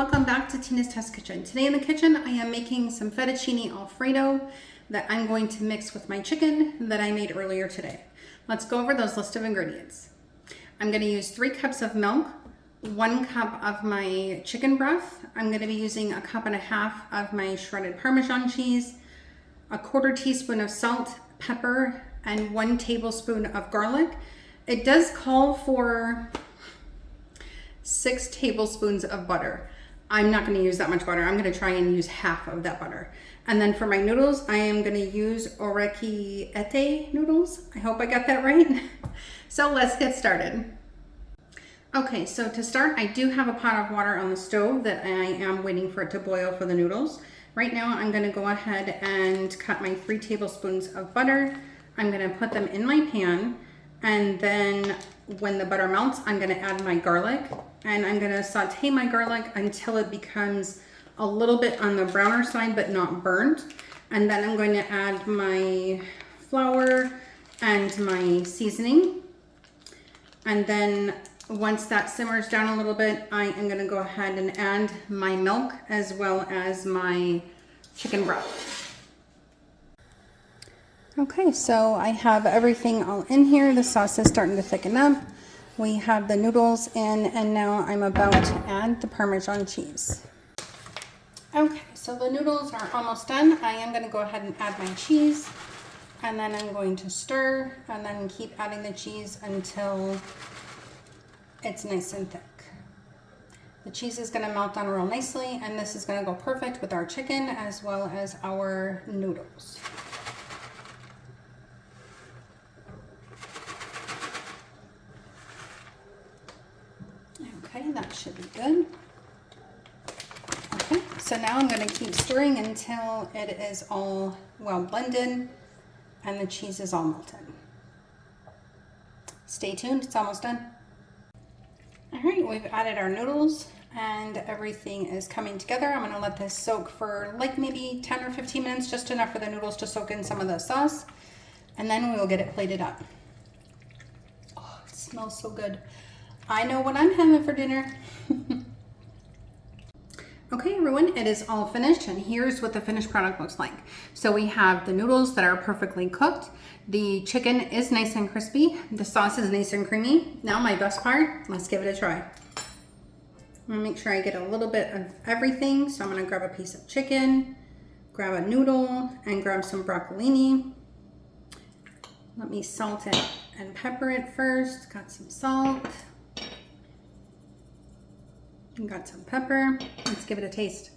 welcome back to Tina's Test Kitchen. Today in the kitchen I am making some fettuccine Alfredo that I'm going to mix with my chicken that I made earlier today. Let's go over those list of ingredients. I'm going to use 3 cups of milk, 1 cup of my chicken broth. I'm going to be using 1.5 cups of my shredded Parmesan cheese, 1/4 teaspoon of salt, pepper, and 1 tablespoon of garlic. It does call for 6 tablespoons of butter. I'm not going to use that much butter. I'm going to try and use half of that butter. And then for my noodles, I am going to use orecchiette noodles. I hope I got that right. So let's get started. Okay, so to start, I do have a pot of water on the stove that I am waiting for it to boil for the noodles. Right now, I'm going to go ahead and cut my 3 tablespoons of butter. I'm going to put them in my pan, and then when the butter melts, I'm going to add my garlic, and I'm going to saute my garlic until it becomes a little bit on the browner side but not burnt. And then I'm going to add my flour and my seasoning. And then once that simmers down a little bit, I am going to go ahead and add my milk as well as my chicken broth. Okay, so I have everything all in here. The sauce is starting to thicken up. We have the noodles in, and now I'm about to add the Parmesan cheese. Okay, so the noodles are almost done. I am going to go ahead and add my cheese, and then I'm going to stir, and then keep adding the cheese until it's nice and thick. The cheese is going to melt down real nicely, and this is going to go perfect with our chicken as well as our noodles. Okay, that should be good. Okay, so now I'm going to keep stirring until it is all well blended and the cheese is all melted. Stay tuned, it's almost done. All right, we've added our noodles and everything is coming together. I'm going to let this soak for like maybe 10 or 15 minutes, just enough for the noodles to soak in some of the sauce, and then we will get it plated up. Oh, it smells so good. I know what I'm having for dinner. Okay, everyone, it is all finished, and here's what the finished product looks like. So we have the noodles that are perfectly cooked. The chicken is nice and crispy. The sauce is nice and creamy. Now my best part, let's give it a try. I'm gonna make sure I get a little bit of everything. So I'm gonna grab a piece of chicken, grab a noodle, and grab some broccolini. Let me salt it and pepper it first. Got some salt. And got some pepper. Let's give it a taste.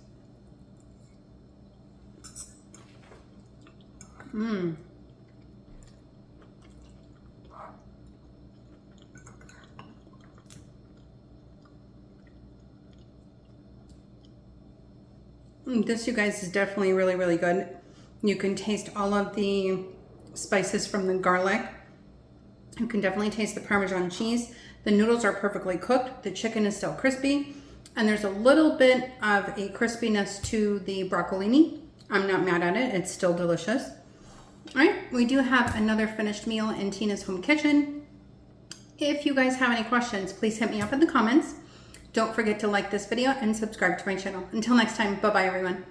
This, you guys, is definitely really, really good. You can taste all of the spices from the garlic. You can definitely taste the Parmesan cheese. The noodles are perfectly cooked. The chicken is still crispy. And there's a little bit of a crispiness to the broccolini. I'm not mad at it. It's still delicious. All right, we do have another finished meal in Tina's home kitchen. If you guys have any questions, please hit me up in the comments. Don't forget to like this video and subscribe to my channel. Until next time, bye-bye, everyone.